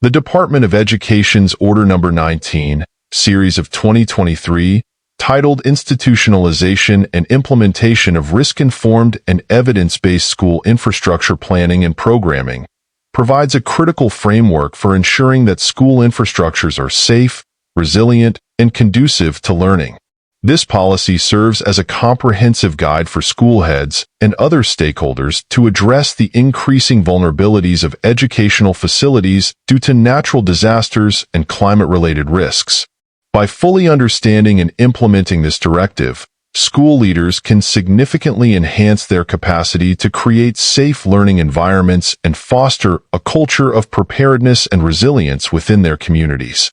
The Department of Education's Order No. 19, series of 2023, titled Institutionalization and Implementation of Risk-Informed and Evidence-Based School Infrastructure Planning and Programming, provides a critical framework for ensuring that school infrastructures are safe, resilient, and conducive to learning. This policy serves as a comprehensive guide for school heads and other stakeholders to address the increasing vulnerabilities of educational facilities due to natural disasters and climate-related risks. By fully understanding and implementing this directive, school leaders can significantly enhance their capacity to create safe learning environments and foster a culture of preparedness and resilience within their communities.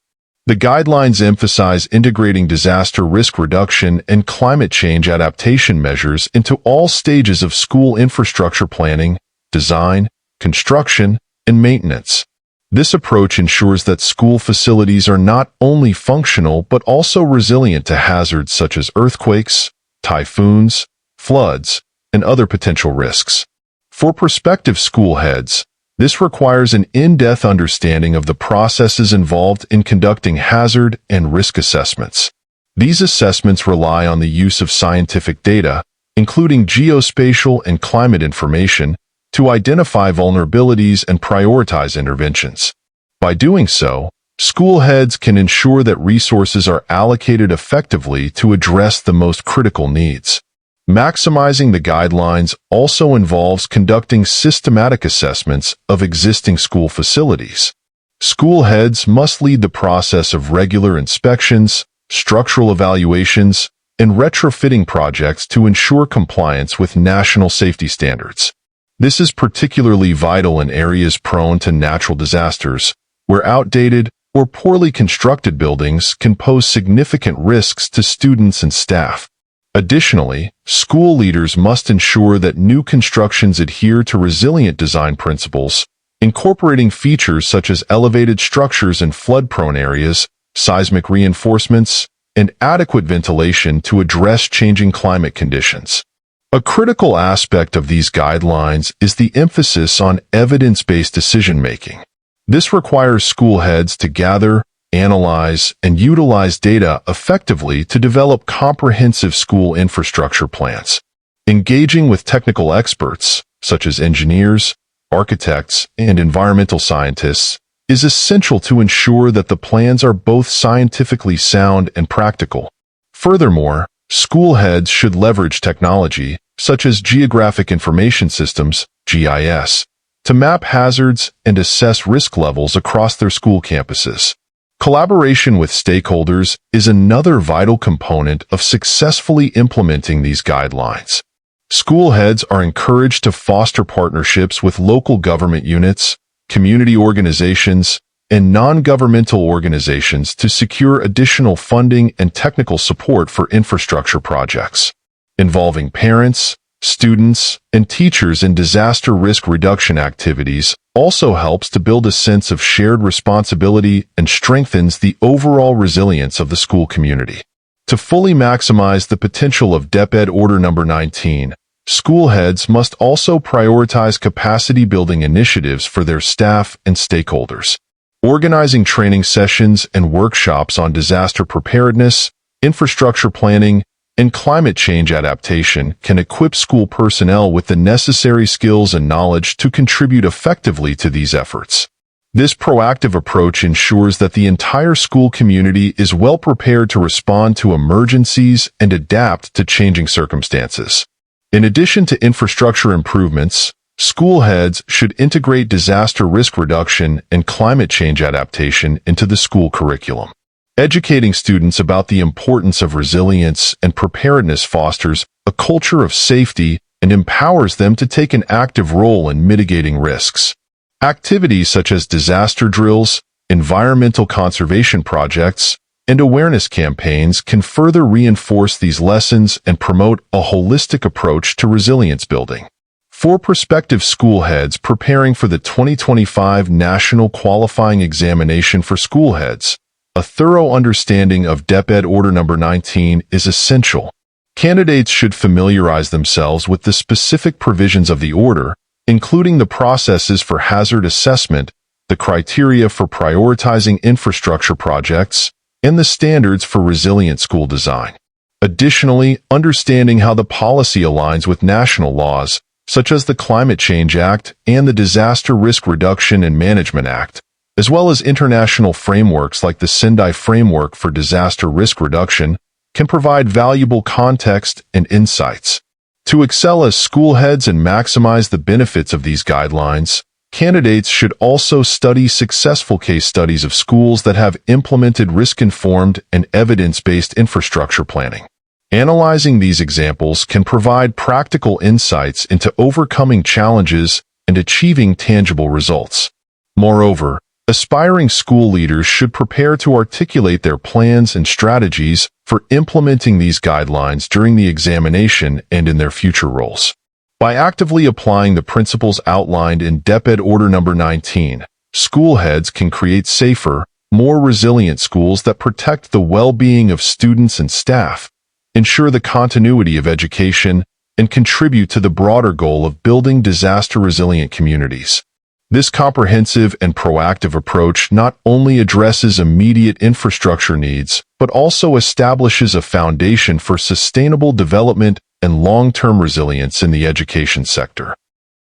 The guidelines emphasize integrating disaster risk reduction and climate change adaptation measures into all stages of school infrastructure planning, design, construction, and maintenance. This approach ensures that school facilities are not only functional but also resilient to hazards such as earthquakes, typhoons, floods, and other potential risks. For prospective school heads, this requires an in-depth understanding of the processes involved in conducting hazard and risk assessments. These assessments rely on the use of scientific data, including geospatial and climate information, to identify vulnerabilities and prioritize interventions. By doing so, school heads can ensure that resources are allocated effectively to address the most critical needs. Maximizing the guidelines also involves conducting systematic assessments of existing school facilities. School heads must lead the process of regular inspections, structural evaluations, and retrofitting projects to ensure compliance with national safety standards. This is particularly vital in areas prone to natural disasters, where outdated or poorly constructed buildings can pose significant risks to students and staff. Additionally, school leaders must ensure that new constructions adhere to resilient design principles, incorporating features such as elevated structures in flood-prone areas, seismic reinforcements, and adequate ventilation to address changing climate conditions. A critical aspect of these guidelines is the emphasis on evidence-based decision-making. This requires school heads to gather, analyze, and utilize data effectively to develop comprehensive school infrastructure plans. Engaging with technical experts, such as engineers, architects, and environmental scientists, is essential to ensure that the plans are both scientifically sound and practical. Furthermore, school heads should leverage technology, such as Geographic Information Systems, GIS, to map hazards and assess risk levels across their school campuses. Collaboration with stakeholders is another vital component of successfully implementing these guidelines. School heads are encouraged to foster partnerships with local government units, community organizations, and non-governmental organizations to secure additional funding and technical support for infrastructure projects. Involving parents, students, and teachers in disaster risk reduction activities also helps to build a sense of shared responsibility and strengthens the overall resilience of the school community. To fully maximize the potential of DepEd Order No. 19, school heads must also prioritize capacity-building initiatives for their staff and stakeholders. Organizing training sessions and workshops on disaster preparedness, infrastructure planning, and climate change adaptation can equip school personnel with the necessary skills and knowledge to contribute effectively to these efforts. This proactive approach ensures that the entire school community is well prepared to respond to emergencies and adapt to changing circumstances. In addition to infrastructure improvements, school heads should integrate disaster risk reduction and climate change adaptation into the school curriculum. Educating students about the importance of resilience and preparedness fosters a culture of safety and empowers them to take an active role in mitigating risks. Activities such as disaster drills, environmental conservation projects, and awareness campaigns can further reinforce these lessons and promote a holistic approach to resilience building. For prospective school heads preparing for the 2025 National Qualifying Examination for School Heads, a thorough understanding of DepEd Order No. 19 is essential. Candidates should familiarize themselves with the specific provisions of the order, including the processes for hazard assessment, the criteria for prioritizing infrastructure projects, and the standards for resilient school design. Additionally, understanding how the policy aligns with national laws, such as the Climate Change Act and the Disaster Risk Reduction and Management Act, as well as international frameworks like the Sendai Framework for Disaster Risk Reduction, can provide valuable context and insights. To excel as school heads and maximize the benefits of these guidelines, candidates should also study successful case studies of schools that have implemented risk-informed and evidence-based infrastructure planning. Analyzing these examples can provide practical insights into overcoming challenges and achieving tangible results. Moreover, aspiring school leaders should prepare to articulate their plans and strategies for implementing these guidelines during the examination and in their future roles. By actively applying the principles outlined in DepEd Order No. 19, school heads can create safer, more resilient schools that protect the well-being of students and staff, ensure the continuity of education, and contribute to the broader goal of building disaster-resilient communities. This comprehensive and proactive approach not only addresses immediate infrastructure needs, but also establishes a foundation for sustainable development and long-term resilience in the education sector.